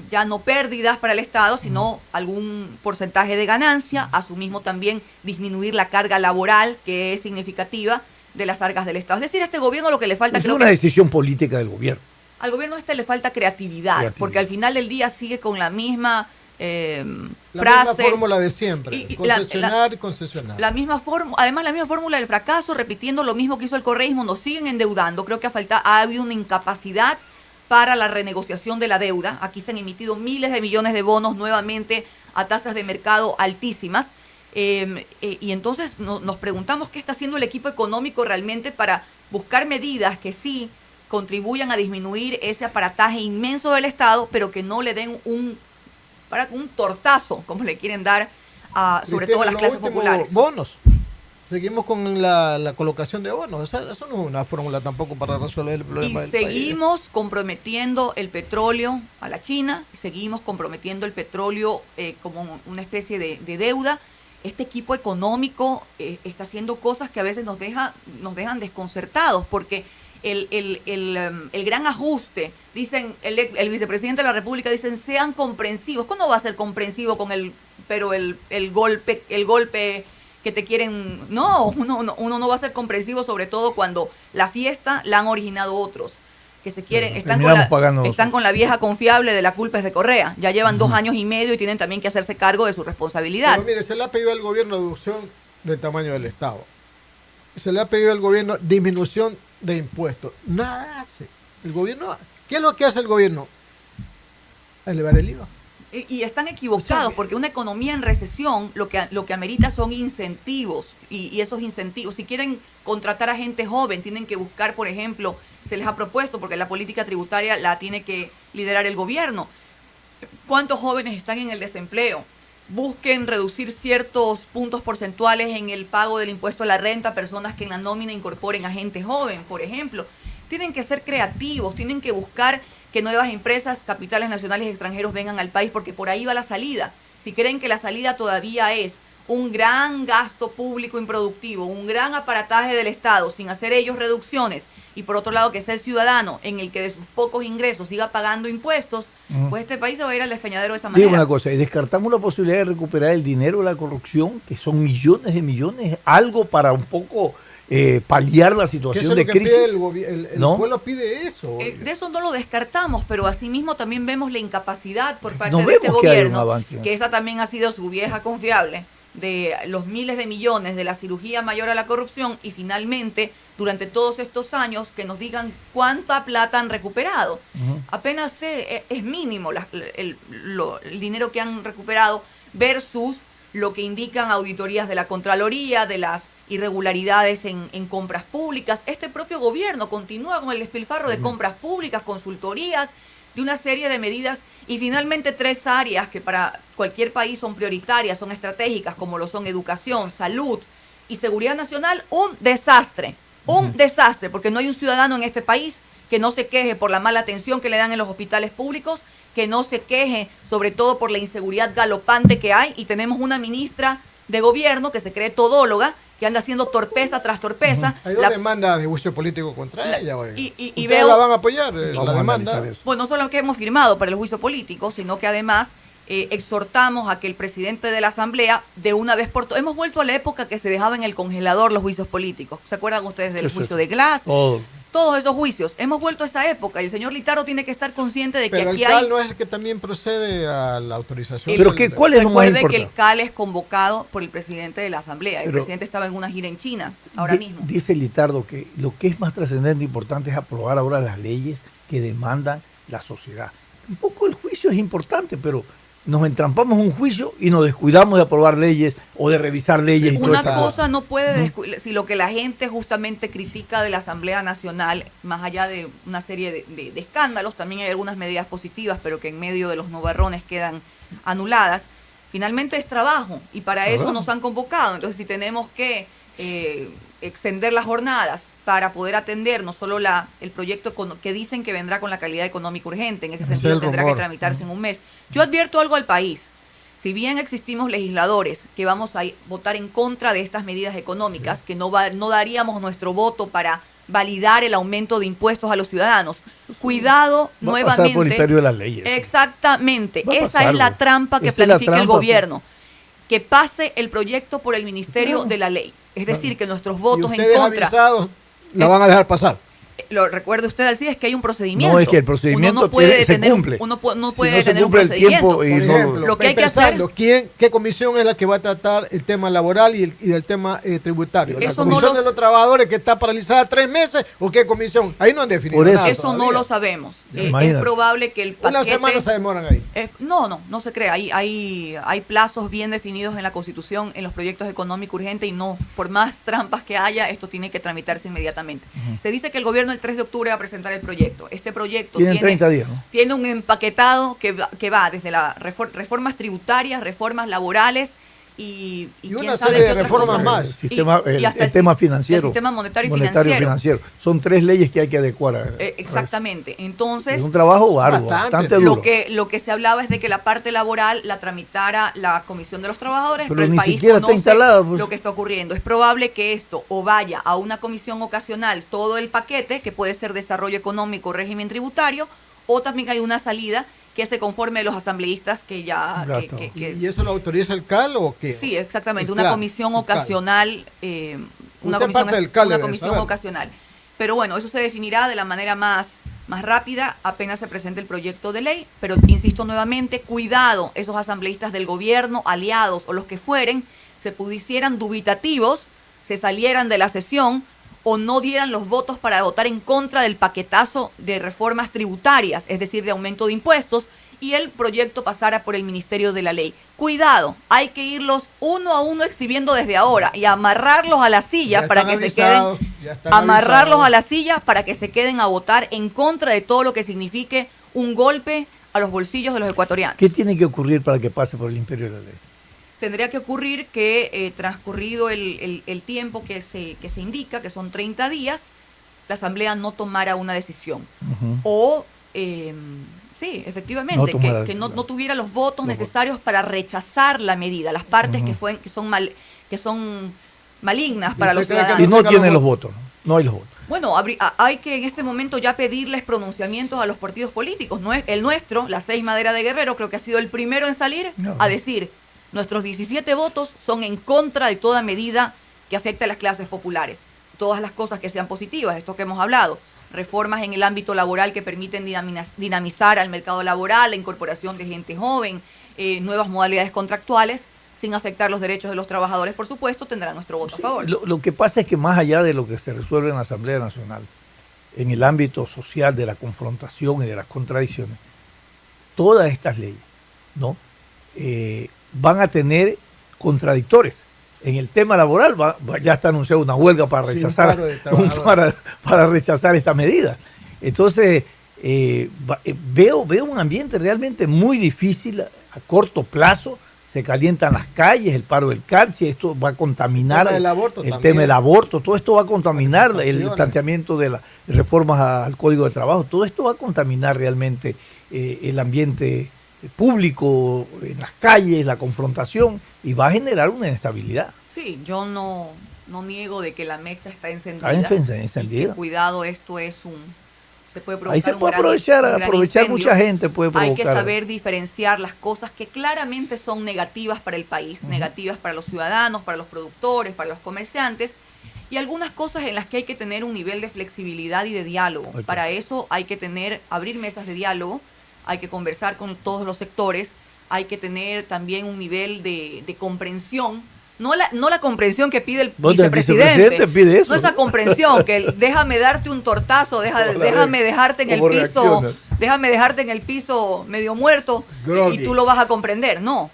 ya no pérdidas para el Estado, sino algún porcentaje de ganancia, asimismo también disminuir la carga laboral, que es significativa, de las arcas del Estado. Es decir, a este gobierno lo que le falta... Es una decisión política del gobierno. Al gobierno le falta creatividad, porque al final del día sigue con la misma frase... misma fórmula de siempre, concesionar. La misma además la misma fórmula del fracaso, repitiendo lo mismo que hizo el correísmo, nos siguen endeudando. Creo que ha habido una incapacidad para la renegociación de la deuda. Aquí se han emitido miles de millones de bonos nuevamente a tasas de mercado altísimas. Y entonces nos preguntamos qué está haciendo el equipo económico realmente para buscar medidas que sí contribuyan a disminuir ese aparataje inmenso del Estado, pero que no le den un tortazo, como le quieren dar sobre todo a las clases populares. Bonos. Seguimos con la colocación de bonos. Eso no es una fórmula tampoco para resolver el problema del país. Y seguimos comprometiendo el petróleo a la China, seguimos comprometiendo el petróleo como una especie de deuda. Este equipo económico está haciendo cosas que a veces nos dejan desconcertados, porque el gran ajuste, dicen el vicepresidente de la República, dicen sean comprensivos. ¿Cómo va a ser comprensivo con el golpe que te quieren? No, uno no va a ser comprensivo, sobre todo cuando la fiesta la han originado otros que se quieren, están con la vieja confiable de la culpa es de Correa. Ya llevan 2 años y medio y tienen también que hacerse cargo de su responsabilidad. Pero mire, se le ha pedido al gobierno deducción del tamaño del Estado. Se le ha pedido al gobierno disminución de impuestos. Nada hace. El gobierno, ¿qué es lo que hace el gobierno? Elevar el IVA. Y están equivocados, porque una economía en recesión lo que amerita son incentivos, y esos incentivos, si quieren contratar a gente joven, tienen que buscar, por ejemplo, se les ha propuesto, porque la política tributaria la tiene que liderar el gobierno. ¿Cuántos jóvenes están en el desempleo? Busquen reducir ciertos puntos porcentuales en el pago del impuesto a la renta a personas que en la nómina incorporen a gente joven, por ejemplo. Tienen que ser creativos, tienen que buscar que nuevas empresas, capitales nacionales y extranjeros vengan al país, porque por ahí va la salida. Si creen que la salida todavía es un gran gasto público improductivo, un gran aparataje del Estado sin hacer ellos reducciones, y por otro lado que sea el ciudadano en el que de sus pocos ingresos siga pagando impuestos, pues este país se va a ir al despeñadero de esa manera. Digo una cosa, y descartamos la posibilidad de recuperar el dinero de la corrupción, que son millones de millones, algo para un poco paliar la situación de crisis. El ¿No? pueblo pide eso. De eso no lo descartamos, pero asimismo también vemos la incapacidad por parte No de este vemos que hay un gobierno, avance. que esa también ha sido su vieja confiable, de los miles de millones de la cirugía mayor a la corrupción, y finalmente, durante todos estos años, que nos digan cuánta plata han recuperado. Apenas es mínimo el dinero que han recuperado versus lo que indican auditorías de la Contraloría, de las irregularidades en compras públicas. Este propio gobierno continúa con el despilfarro de compras públicas, consultorías, de una serie de medidas, y finalmente 3 áreas que para cualquier país son prioritarias, son estratégicas, como lo son educación, salud y seguridad nacional. Un desastre, porque no hay un ciudadano en este país que no se queje por la mala atención que le dan en los hospitales públicos, que no se queje sobre todo por la inseguridad galopante que hay, y tenemos una ministra de gobierno que se cree todóloga, que anda haciendo torpeza tras torpeza. Hay dos demandas de juicio político contra ella. Y veo, la van a apoyar, la demanda. Bueno, no solo que hemos firmado para el juicio político, sino que además exhortamos a que el presidente de la Asamblea, de una vez por todas, hemos vuelto a la época que se dejaba en el congelador los juicios políticos. ¿Se acuerdan ustedes del juicio de Glass? Todos esos juicios. Hemos vuelto a esa época, y el señor Litardo tiene que estar consciente de que pero aquí el CAL hay... no es el que también procede a la autorización. Pero ¿cuál es lo más Recuerde importante? que el CAL es convocado por el presidente de la Asamblea. El presidente estaba en una gira en China ahora mismo. Dice Litardo que lo que es más trascendente e importante es aprobar ahora las leyes que demandan la sociedad. Un poco el juicio es importante, pero nos entrampamos en un juicio y nos descuidamos de aprobar leyes o de revisar leyes. Y Una toda cosa no puede descuidar, si lo que la gente justamente critica de la Asamblea Nacional, más allá de una serie de escándalos, también hay algunas medidas positivas, pero que en medio de los nubarrones quedan anuladas. Finalmente es trabajo, y para eso nos han convocado. Entonces, si tenemos que extender las jornadas para poder atender no solo el proyecto que dicen que vendrá con la calidad económica urgente, en ese sentido tendrá que tramitarse en un mes. Yo advierto algo al país. Si bien existimos legisladores que vamos a votar en contra de estas medidas económicas, que no daríamos nuestro voto para validar el aumento de impuestos a los ciudadanos, cuidado nuevamente. Va a pasar por el imperio de las leyes. Exactamente. Esa es la trampa que planifica el gobierno. Que pase el proyecto por el Ministerio de la Ley. Es decir, que nuestros votos en contra... Avisados, la van a dejar pasar. Lo recuerde usted, así es que hay un procedimiento. No, es que el procedimiento uno no puede se detener, cumple. Uno no Si puede no se detener un cumple el procedimiento. tiempo y Por ejemplo, lo que hay que hacer... ¿Qué comisión es la que va a tratar el tema laboral y el tema tributario? ¿La Eso comisión no de los trabajadores que está paralizada 3 meses o qué comisión? Ahí no han definido Por eso- nada Eso todavía. no lo sabemos. Es Imagínate. probable que el paquete... Una semana se demoran ahí. No se crea. Hay plazos bien definidos en la Constitución, en los proyectos económicos urgentes, y no, por más trampas que haya, esto tiene que tramitarse inmediatamente. Se dice que el gobierno el 3 de octubre va a presentar el proyecto. Este proyecto Tienen 30 días, ¿no? tiene un empaquetado que va desde las reformas tributarias, reformas laborales y una quién serie sabe de qué otras reformas cosas. más. Hasta El tema financiero. El sistema monetario y financiero. Son 3 leyes que hay que adecuar. Exactamente. Entonces, Es un trabajo arduo, Bastante. bastante duro. lo que se hablaba es de que la parte laboral la tramitara la Comisión de los Trabajadores, Pero pero el ni país siquiera está conoce instalada, pues. lo que está ocurriendo. Es probable que esto o vaya a una comisión ocasional todo el paquete, que puede ser desarrollo económico, régimen tributario, o también hay una salida que se conforme de los asambleístas que ya... Exacto. ¿Y eso lo autoriza el CAL o qué? Sí, exactamente, El una CAL, comisión el CAL. ocasional, una Usted parte del CAL una debe comisión saber. ocasional. Pero bueno, eso se definirá de la manera más rápida apenas se presente el proyecto de ley, pero insisto nuevamente, cuidado, esos asambleístas del gobierno, aliados o los que fueren, se pusieran dubitativos, se salieran de la sesión o no dieran los votos para votar en contra del paquetazo de reformas tributarias, es decir, de aumento de impuestos, y el proyecto pasara por el Ministerio de la Ley. Cuidado, hay que irlos uno a uno exhibiendo desde ahora y amarrarlos a la silla para que se queden, amarrarlos a la silla para que se queden a votar en contra de todo lo que signifique un golpe a los bolsillos de los ecuatorianos. ¿Qué tiene que ocurrir para que pase por el imperio de la ley? Tendría que ocurrir que transcurrido el tiempo que se indica, que son 30 días, la Asamblea no tomara una decisión. O, sí, efectivamente, que no tuviera los votos necesarios para rechazar la medida, las partes que son malignas para los ciudadanos. Y no tienen los votos, no hay los votos. Bueno, hay que en este momento ya pedirles pronunciamientos a los partidos políticos. El nuestro, la 6 Madera de Guerrero, creo que ha sido el primero en salir a decir: nuestros 17 votos son en contra de toda medida que afecte a las clases populares. Todas las cosas que sean positivas, esto que hemos hablado, reformas en el ámbito laboral que permiten dinamizar al mercado laboral, la incorporación de gente joven, nuevas modalidades contractuales, sin afectar los derechos de los trabajadores, por supuesto, tendrán nuestro voto a favor. Lo que pasa es que más allá de lo que se resuelve en la Asamblea Nacional, en el ámbito social de la confrontación y de las contradicciones, todas estas leyes, ¿no? Van a tener contradictores. En el tema laboral ya está anunciada una huelga para rechazar, para rechazar esta medida. Entonces, veo un ambiente realmente muy difícil a corto plazo. Se calientan las calles, el paro del Carchi, esto va a contaminar el tema del aborto, todo esto va a contaminar el planteamiento de las reformas al Código de Trabajo, todo esto va a contaminar realmente el ambiente público, en las calles, la confrontación, y va a generar una inestabilidad. Sí, yo no niego de que la mecha está encendida. Está encendida. Y que, cuidado, esto es se puede provocar. Ahí se puede aprovechar mucha gente puede provocar. Hay que saber diferenciar las cosas que claramente son negativas para el país, negativas para los ciudadanos, para los productores, para los comerciantes, y algunas cosas en las que hay que tener un nivel de flexibilidad y de diálogo. Para eso hay que abrir mesas de diálogo, hay que conversar con todos los sectores, hay que tener también un nivel de comprensión. No la comprensión que pide el vicepresidente pide eso, no esa comprensión que déjame darte un tortazo, déjame dejarte en el piso, déjame dejarte en el piso medio muerto y tú lo vas a comprender. No,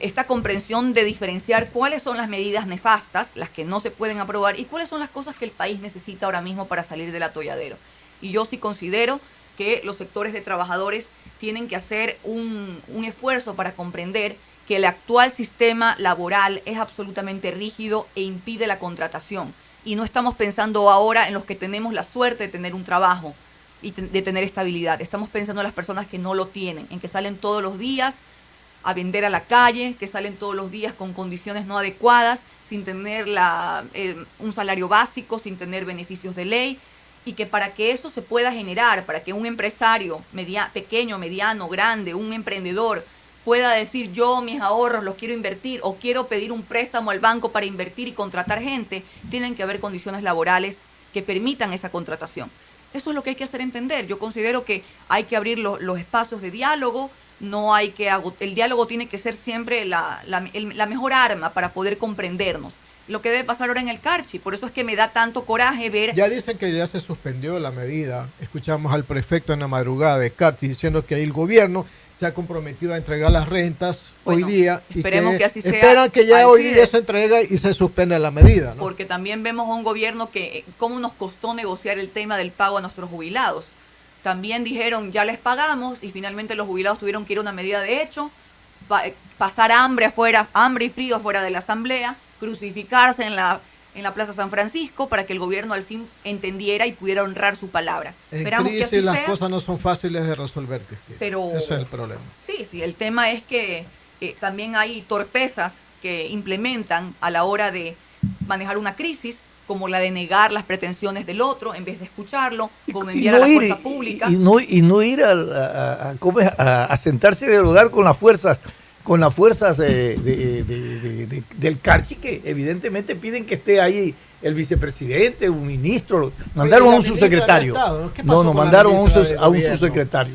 esta comprensión de diferenciar cuáles son las medidas nefastas, las que no se pueden aprobar, y cuáles son las cosas que el país necesita ahora mismo para salir del atolladero. Y yo sí considero que los sectores de trabajadores tienen que hacer un esfuerzo para comprender que el actual sistema laboral es absolutamente rígido e impide la contratación. Y no estamos pensando ahora en los que tenemos la suerte de tener un trabajo y de tener estabilidad. Estamos pensando en las personas que no lo tienen, en que salen todos los días a vender a la calle, que salen todos los días con condiciones no adecuadas, sin tener un salario básico, sin tener beneficios de ley, y que para que eso se pueda generar, para que un empresario pequeño, mediano, grande, un emprendedor, pueda decir: yo mis ahorros los quiero invertir o quiero pedir un préstamo al banco para invertir y contratar gente, tienen que haber condiciones laborales que permitan esa contratación. Eso es lo que hay que hacer entender. Yo considero que hay que abrir los espacios de diálogo, el diálogo tiene que ser siempre la mejor arma para poder comprendernos. Lo que debe pasar ahora en el Carchi, por eso es que me da tanto coraje ver... Ya dicen que ya se suspendió la medida. Escuchamos al prefecto en la madrugada de Carchi diciendo que el gobierno se ha comprometido a entregar las rentas hoy día. Esperemos que así sea. Esperan que ya hoy día se entregue y se suspenda la medida, ¿no? Porque también vemos a un gobierno que cómo nos costó negociar el tema del pago a nuestros jubilados. También dijeron: ya les pagamos, y finalmente los jubilados tuvieron que ir a una medida de hecho, pasar hambre y frío afuera de la Asamblea, crucificarse en la Plaza San Francisco para que el gobierno al fin entendiera y pudiera honrar su palabra. Esperamos que así sea. Las cosas no son fáciles de resolver, pero ese es el problema. Sí, el tema es que también hay torpezas que implementan a la hora de manejar una crisis, como la de negar las pretensiones del otro en vez de escucharlo, como enviar a la fuerza pública. Y no ir a sentarse a dialogar con las fuerzas del Carchi, que evidentemente piden que esté ahí el vicepresidente, un ministro. Mandaron a un subsecretario. Mandaron a un subsecretario.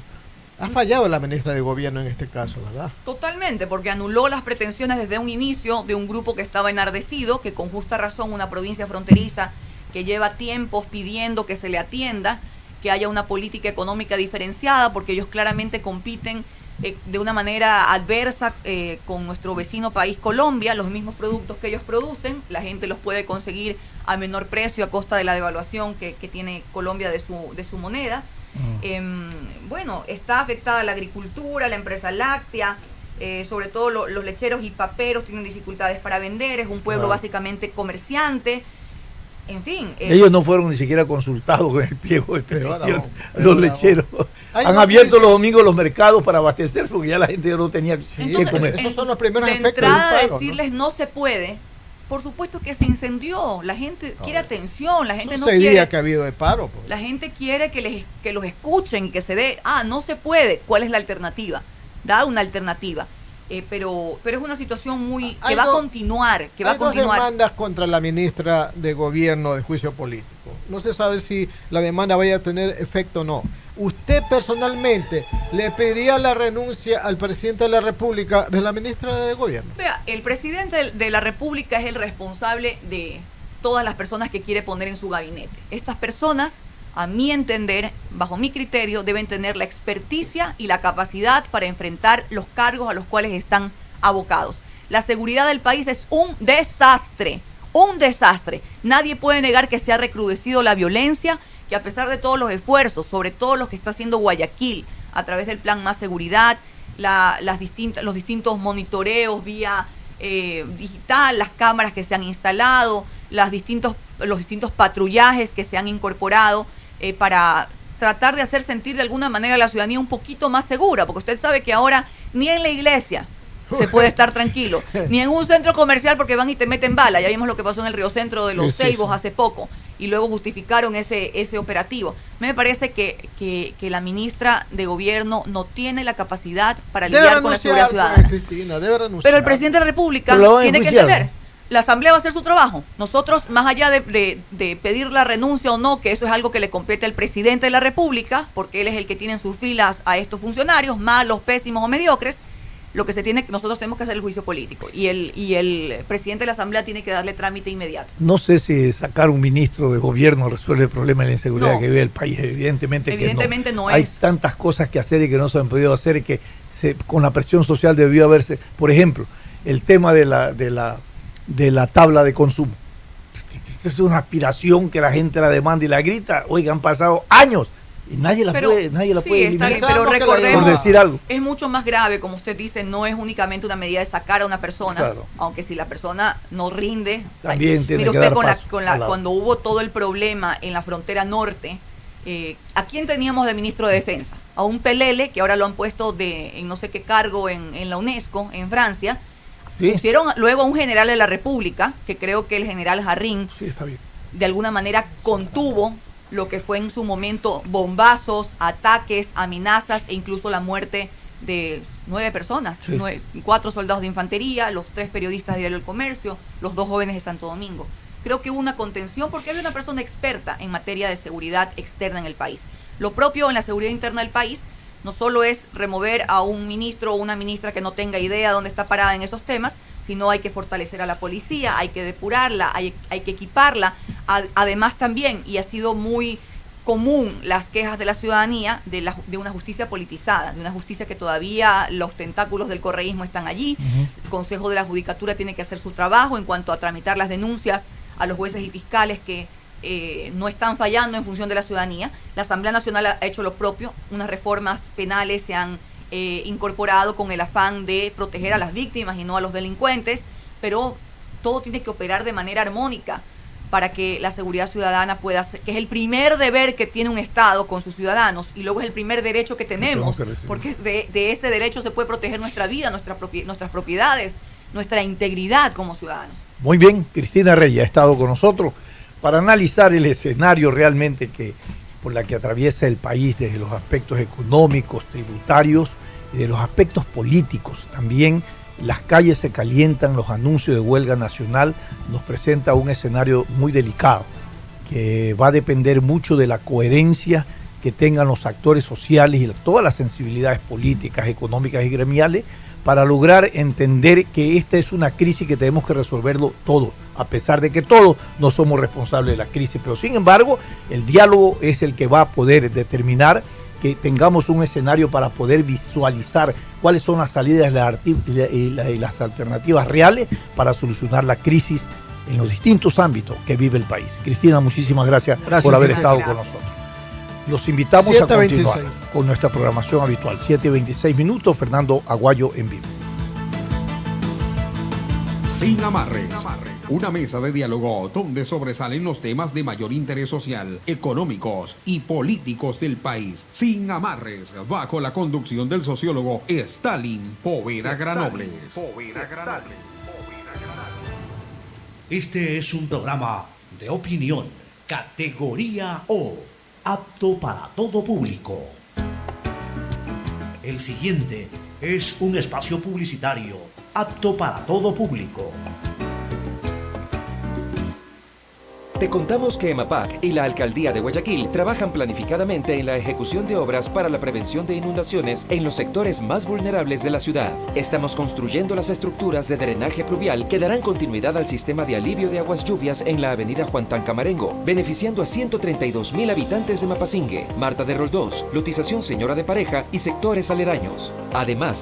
Ha fallado la ministra de Gobierno en este caso, ¿verdad? Totalmente, porque anuló las pretensiones desde un inicio de un grupo que estaba enardecido, que con justa razón una provincia fronteriza que lleva tiempos pidiendo que se le atienda, que haya una política económica diferenciada, porque ellos claramente compiten de una manera adversa con nuestro vecino país Colombia. Los mismos productos que ellos producen, la gente los puede conseguir a menor precio a costa de la devaluación que tiene Colombia de su moneda. Bueno, está afectada la agricultura, la empresa láctea, sobre todo los lecheros y paperos tienen dificultades para vender, es un pueblo básicamente comerciante. En fin. Ellos no fueron ni siquiera consultados con el pliego de petición, pero los lecheros. Han abierto los domingos los mercados para abastecerse porque ya la gente ya no tenía que comer. Esos son los primeros de efectos entrada del paro, decirles no se puede. Por supuesto que se incendió. La gente quiere atención, la gente no quiere. quiere Que ha habido de paro. Pues. La gente quiere que los escuchen, que se dé. No se puede. ¿Cuál es la alternativa? Da una alternativa. Pero es una situación que va a continuar. Hay dos demandas contra la ministra de Gobierno de juicio político. No se sabe si la demanda vaya a tener efecto o no. ¿Usted personalmente le pediría la renuncia al presidente de la República de la ministra de Gobierno? Vea, el presidente de la República es el responsable de todas las personas que quiere poner en su gabinete. Estas personas, a mi entender, bajo mi criterio, deben tener la experticia y la capacidad para enfrentar los cargos a los cuales están abocados. La seguridad del país es un desastre, un desastre. Nadie puede negar que se ha recrudecido la violencia, que a pesar de todos los esfuerzos, sobre todo los que está haciendo Guayaquil a través del Plan Más Seguridad, los distintos monitoreos vía digital, las cámaras que se han instalado, los distintos patrullajes que se han incorporado para tratar de hacer sentir de alguna manera a la ciudadanía un poquito más segura, porque usted sabe que ahora ni en la iglesia se puede estar tranquilo, ni en un centro comercial porque van y te meten bala. Ya vimos lo que pasó en el Río Centro de los Ceibos hace poco, y luego justificaron ese operativo. Me parece que la ministra de Gobierno no tiene la capacidad para lidiar con la seguridad ciudadana. Cristina, debe renunciar. Pero el presidente de la República tiene que entender, la Asamblea va a hacer su trabajo. Nosotros, más allá de pedir la renuncia o no, que eso es algo que le compete al presidente de la República, porque él es el que tiene en sus filas a estos funcionarios, malos, pésimos o mediocres, nosotros tenemos que hacer el juicio político, y el presidente de la Asamblea tiene que darle trámite inmediato. No sé si sacar un ministro de Gobierno resuelve el problema de la inseguridad que vive el país. Evidentemente no. Hay tantas cosas que hacer y que no se han podido hacer, y que con la presión social debió haberse. Por ejemplo, el tema de la tabla de consumo. Esta es una aspiración que la gente la demanda y la grita. Oiga, han pasado años y nadie la puede eliminar. Pero recordemos, por decir algo, es mucho más grave, como usted dice, no es únicamente una medida de sacar a una persona, aunque si la persona no rinde, también tiene mire que usted dar cuando hubo todo el problema en la frontera norte, ¿a quién teníamos de ministro de Defensa? A un pelele que ahora lo han puesto en no sé qué cargo en la UNESCO, en Francia. Pusieron luego a un general de la República, que creo que el general Jarrín, de alguna manera contuvo lo que fue en su momento bombazos, ataques, amenazas e incluso la muerte de 9 personas, 4 soldados de infantería, los 3 periodistas de Diario del Comercio, los 2 jóvenes de Santo Domingo. Creo que hubo una contención porque había una persona experta en materia de seguridad externa en el país. Lo propio en la seguridad interna del país no solo es remover a un ministro o una ministra que no tenga idea de dónde está parada en esos temas, sino hay que fortalecer a la policía, hay que depurarla, hay que equiparla. Además también, y ha sido muy común las quejas de la ciudadanía de una justicia politizada, de una justicia que todavía los tentáculos del correísmo están allí. El Consejo de la Judicatura tiene que hacer su trabajo en cuanto a tramitar las denuncias a los jueces y fiscales que no están fallando en función de la ciudadanía. La Asamblea Nacional ha hecho lo propio, unas reformas penales se han incorporado con el afán de proteger a las víctimas y no a los delincuentes, pero todo tiene que operar de manera armónica para que la seguridad ciudadana pueda ser, que es el primer deber que tiene un Estado con sus ciudadanos, y luego es el primer derecho que tenemos, porque de ese derecho se puede proteger nuestra vida, nuestras propiedades, nuestra integridad como ciudadanos. Muy bien, Cristina Reyes ha estado con nosotros para analizar el escenario realmente por la que atraviesa el país, desde los aspectos económicos, tributarios y de los aspectos políticos. También las calles se calientan, los anuncios de huelga nacional nos presenta un escenario muy delicado, que va a depender mucho de la coherencia que tengan los actores sociales y todas las sensibilidades políticas, económicas y gremiales para lograr entender que esta es una crisis que tenemos que resolverlo todo, a pesar de que todos no somos responsables de la crisis. Pero sin embargo, el diálogo es el que va a poder determinar que tengamos un escenario para poder visualizar cuáles son las salidas y las alternativas reales para solucionar la crisis en los distintos ámbitos que vive el país. Cristina, muchísimas gracias por haber estado con nosotros. Los invitamos a continuar con nuestra programación habitual. 7:26 minutos, Fernando Aguayo en vivo. Sin amarres. Una mesa de diálogo donde sobresalen los temas de mayor interés social, económicos y políticos del país. Sin amarres, bajo la conducción del sociólogo Stalin Poveda Granobles. Este es un programa de opinión, categoría O, apto para todo público. El siguiente es un espacio publicitario apto para todo público. Te contamos que EMAPAC y la Alcaldía de Guayaquil trabajan planificadamente en la ejecución de obras para la prevención de inundaciones en los sectores más vulnerables de la ciudad. Estamos construyendo las estructuras de drenaje pluvial que darán continuidad al sistema de alivio de aguas lluvias en la avenida Juan Tancamarengo, beneficiando a 132,000 habitantes de Mapasingue, Marta de Roldós, Lotización Señora de Pareja y sectores aledaños. Además,